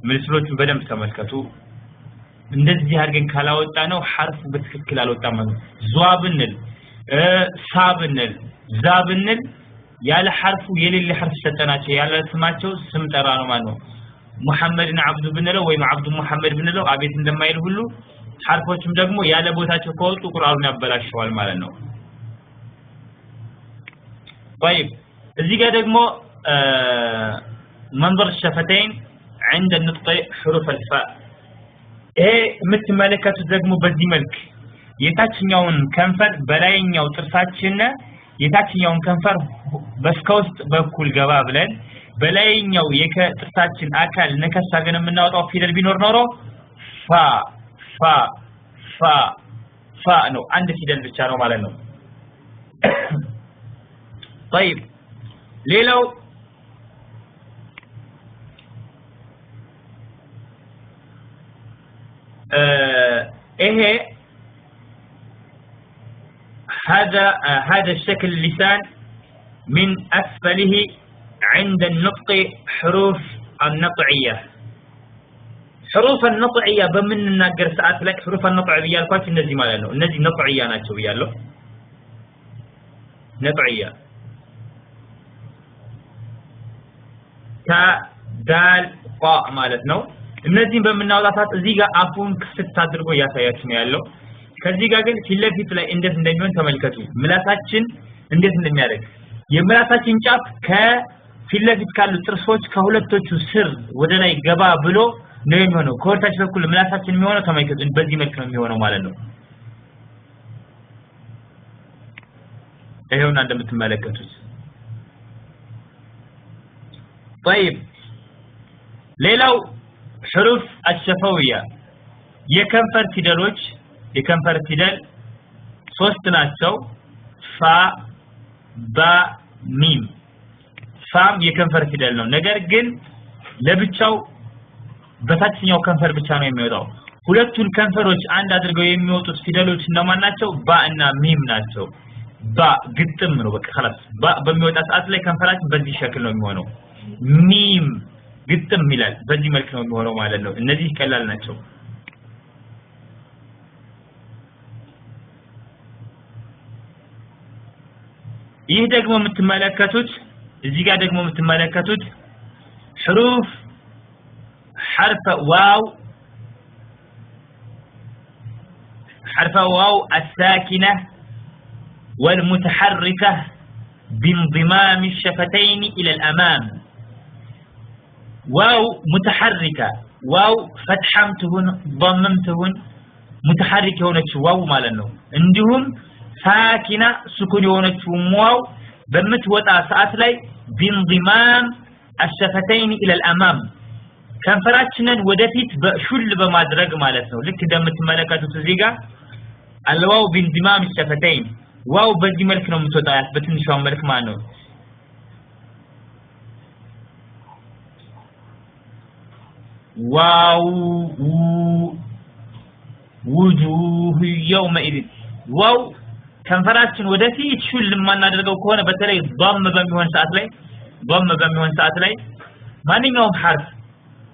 ምስሎቹን በደንብ ተመልከቱ እንደዚህ አድርገን ካላወጣ ነው ሐርፍ በትክክል አልወጣም ማለት ዟብንል ሳብንል ዛብንል ያለ ሐርፉ የሌለ ሐርፍ ሰጠናቸው ያለ ስማቸው ስም ጠራ ነው ማለት ነው ሙሐመድን አብዱ ብንለው ወይም አብዱ ሙሐመድ ብንለው አቤት እንደማይል ሁሉ ሐርፎችም ደግሞ ያለ ቦታቸው ከወጡ ቁርአኑን ያበላሽዋል ማለት ነው طيب እዚህ ጋር ደግሞ منظر الشفتين عند النطق حروف الفاء ይሄ የምትመለከቱት ደግሞ በዚህ መልክ የታችኛውን ከንፈር በላይኛው ጥርሳችን የታችኛውን ከንፈር በስከውስጥ በኩል ገባ ብለን በላይኛው የጥርሳችን አካል ነከሳገን የምናወጣው ፊደል ቢኖር ኖሮ ፋ ነው አንድ ፊደል ብቻ ነው ማለት ነው طيب ሌላው ايه هذا الشكل اللسان من اسفله عند النطق حروف النطعيه حروف النطعيه بمن نناገር ሰዓት ላይ حروف النطع بيالኳች እነዚህ ማለት ነው እነዚህ ነጥዕያ ናቸው ብያለሁ ነጥዕያ ታ ዳል ቋ ማለት ነው እነዚህን በመናወጣታት እዚህ ጋር አፉን ክፍት አድርጎ ያሳያችሁ ነው ያለው ከዚህ ጋር ግን ፊለፊት ላይ እንዴት እንደሚሆን ተመልከቱ ምላሳችን እንዴት እንደሚያደርግ የምላሳችን ጫፍ ከፊለፊት ካሉ ጥርሶች ከሁለቶቹ ስር ወደ ላይ ገባ ብሎ ነው የሚሆነው ከወርታች በኩል ምላሳችን የሚሆነው ተመልከቱ በዚህ መልክ ነው የሚሆነው ማለት ነው ይሄውና እንደምትመለከቱት طيب ሌላው حروف الشفويه የከንፈር ፊደሎች የከንፈር ፊደል ሶስት ናቸው ፋ ባ ሚም ፋም የከንፈር ፊደል ነው ነገር ግን ለብቻው በታችኛው ከንፈር ብቻ ነው የሚወጣው ሁለቱን ከንፈሮች አንድ አድርገው የሚወጡት ፊደሎች እነማን ናቸው ባ እና ሚም ናቸው ባ ግጥም ነው በቃ خلاص ባ በሚወጣ ሰዓት ላይ ከንፈራችን በዚህ ሸክል ነው የሚሆነው ሚም ግጥም ይላል በዚህ መልክ ነው የሚሆነው ማለት ነው እነዚህ ቀላል ናቸው ይህ ደግሞ የምትመለከቱት እዚህ ጋር ደግሞ የምትመለከቱት حروف حرف واو الساكنه والمتحركه بانضمام الشفتين الى الامام واو متحركه واو فتحمتهن ضممتهن متحركه ሆነች ዋው ማለት ነው እንዲሁም ሳኪና ስኩን የሆነች ዋው በመትወጣ ሰዓት ላይ بانضمام الشفتين الى الامام ከንፈራችንን ወደፊት በሹል በማድረግ ማለት ነው ልክ እንደምትመለከቱት እዚህ ጋር الواو بانضمام الشفتين ዋው በዚህ መልክ ነው የምትወጣው በትንሿ መልክ ማለት ነው واو وجوه يومئذ واو ከንፈራችን ወደፊት ሹል ማናደርገው ከሆነ በተለይ ضم በሚሆን ሰዓት ላይ ማንኛውም ሐርፍ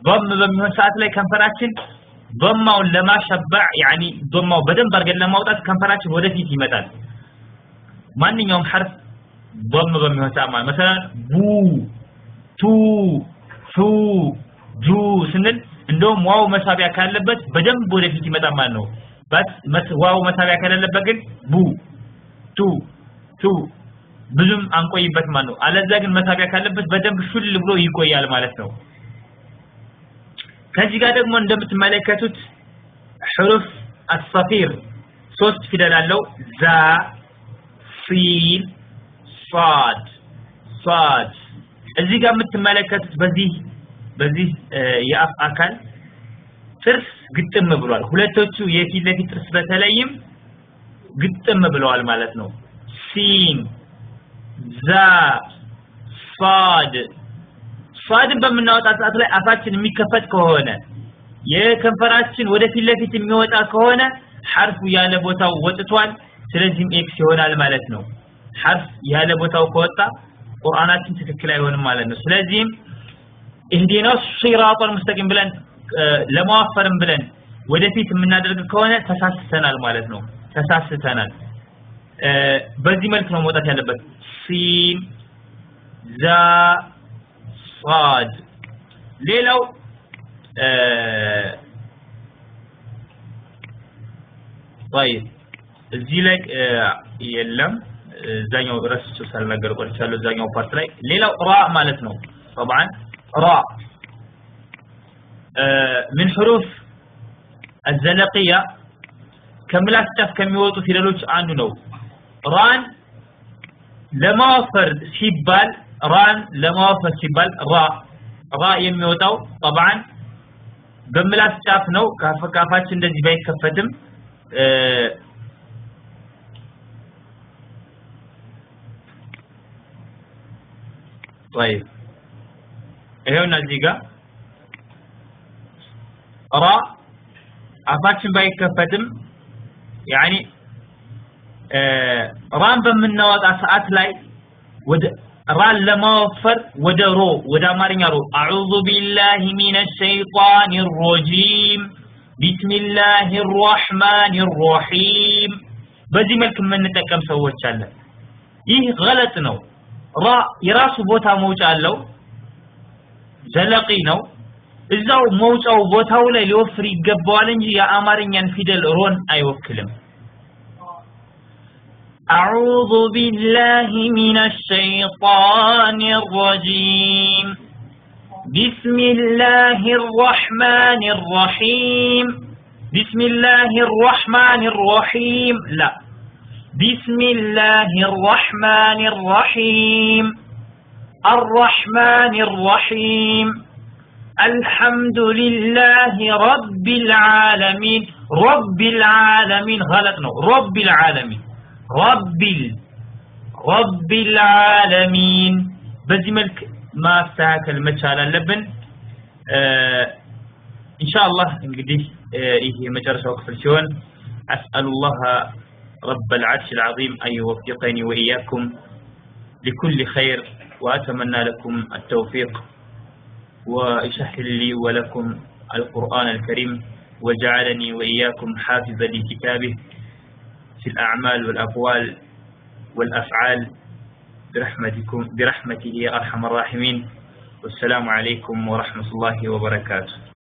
ضم በሚሆን ሰዓት ላይ ከንፈራችን ضمውን ለማሸባዕ يعني ضمው በደንብ አድርገን ለማውጣት ከንፈራችን ወደፊት ይመጣል ማንኛውም ሐርፍ ضم በሚሆን ሰዓት ማለት مثلا ቡ ቱ ሱ ጁ ስንል እንደውም ዋው መሳቢያ ካለበት በደንብ ወደፊት ይመጣል ማለት ነው በስ ዋው መሳቢያ ካለበት ግን ቡ ቱ ብዙም አንቆይበት ማለት ነው አለዛ ግን መሳቢያ ካለበት በደንብ ሹል ብሎ ይቆያል ማለት ነው ከዚህ ጋር ደግሞ እንደምትመለከቱት حروف الصفير ሶስት ፊደል አለው ዛ ሲን ሷድ እዚህ ጋር የምትመለከቱት በዚህ የአፍ አካል ጥርስ ግጥም ብሏል ሁለቶቹ የፊት ለፊት ጥርስ በተለይም ግጥም ብለዋል ማለት ነው ሲን ዛ ሷድን በመናወጣ ሰዓት ላይ አፋችን የሚከፈት ከሆነ የከንፈራችን ወደ ፊት ለፊት የሚወጣ ከሆነ ሐርፉ ያለ ቦታው ወጥቷል ስለዚህም ኤክስ ይሆናል ማለት ነው ሐርፍ ያለ ቦታው ከወጣ ቁርአናችን ትክክል አይሆንም ማለት ነው ስለዚህም اهدنا الصراط المستقيم بلن لما وفرن بلن ወደፊት የምናደርግ ከሆነ ተሳስተናል ማለት ነው ተሳስተናል በዚህ መልኩ ነው መውጣት ያለበት ሲን ዛ صاد ሌላው طيب እዚህ ላይ የለም እዛኛው ረስቼ ሳልነገር ቆርቻለሁ እዛኛው ፓርት ላይ ሌላው ራ ማለት ነው طبعا را من حروف الزلقية كملات تف كميوتو في للوش عنو نو ران لما وفر سيبال ران لما وفر سيبال را يميوتو طبعا بملات تف نو كافات شندزي باي كفتم طيب هنا زيغا را አፋችን ባይከፈትም يعني ራን በመናወጣ ሰዓት ላይ ወደ ራን ለማወፈር ወደ ሮ ወደ አማርኛ ሮ አዑዙ ቢላሂ ሚነሽ ሸይጣኒር ረጂም ቢስሚላሂር ረህማኒር ረሂም በዚህ መልኩ የምንጠቀም ሰዎች አለ ይህ ገለጥ ነው ራ የራሱ ቦታ መውጫ አለው ዘለቂ ነው እዛው መውጫው ቦታው ላይ ሊወፍር ይገባዋል እንጂ የአማርኛን ፊደል ሮን አይወክልም أعوذ بالله من الشيطان الرجيم بسم الله الرحمن الرحيم بسم الله الرحمن الرحيم لا بسم الله الرحمن الرحيم الرحمن الرحيم الحمد لله رب العالمين رب العالمين غلط نو رب العالمين رب العالمين بزي ملك ما استاكل مشال اللبن ان شاء الله انقدي ايه مجرسة وقف الشون اسأل الله رب العرش العظيم ان يوفقني واياكم لكل خير واتمنى لكم التوفيق ويسهل لي ولكم القرآن الكريم وجعلني وإياكم حافظا لكتابه في الأعمال والأقوال والأفعال برحمته يا أرحم الراحمين والسلام عليكم ورحمة الله وبركاته